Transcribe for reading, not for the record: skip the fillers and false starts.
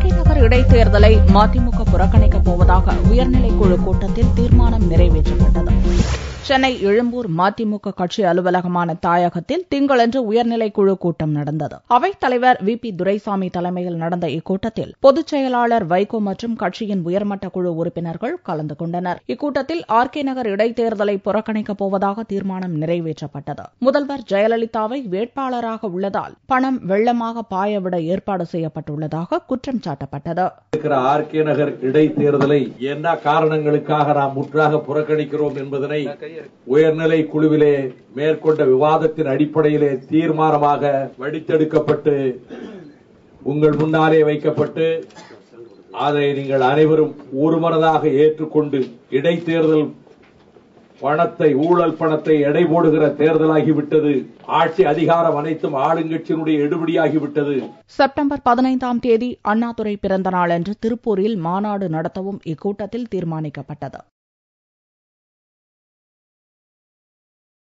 RK நகர் இடைத்தேர்தலை மதிமுக புறக்கணிக்கப் போவதாக உயர்நிலைக்குழு கூட்டத்தில் தீர்மானம் நிறைவேற்றப்பட்டது. சென்னை எழும்பூர் மதிமுக கட்சி அலுவலகமான தாயகத்தில் திங்களன்று உயர்நிலைக்குழு கூட்டம் நடந்தது. அவைத் தலைவர் வி.பி. துரைசாமி தலைமையில் நடந்த இக்கூட்டத்தில் பொதுச் செயலாளர் வைகோ மற்றும் கட்சியின் உயர்மட்ட குழு உறுப்பினர்கள் கலந்து கொண்டனர். இக்கூட்டத்தில் ஆர்கே நகர் இடைத்தேர்தலை புறக்கணிக்கப் போவதாக தீர்மானம் நிறைவேற்றப்பட்டது. முதல்வர் ஜெயலலிதாவை வேட்பாளராக உள்ளதால் பணம் வெள்ளமாக பாயவிட ஏற்பாடு செய்யப்பட்டுள்ளதாக குற்றம் சாட்டப்பட்டது. ஆர்கே நகர் இடைத்தேர்தலை என்ன காரணங்களுக்காக நாம் முற்றாக புறக்கணிக்கிறோம் என்பதனை உயர்நிலை குழுவிலே மேற்கொண்ட விவாதத்தின் அடிப்படையிலே தீர்மானமாக வடித்தெடுக்கப்பட்டு உங்கள் முன்னாலே வைக்கப்பட்டு அதை நீங்கள் அனைவரும் ஒருமனதாக ஏற்றுக்கொண்டு இடைத்தேர்தல் பணத்தை ஊழல் பணத்தை எடை போடுகிற தேர்தலாகிவிட்டது. ஆட்சி அதிகாரம் அனைத்தும் ஆளுங்கட்சியினுடைய எடுபடியாகிவிட்டது. செப்டம்பர் 15ஆம் தேதி அண்ணாதுரை பிறந்த நாளன்று திருப்பூரில் மாநாடு நடத்தவும் இக்கூட்டத்தில் தீர்மானிக்கப்பட்டது.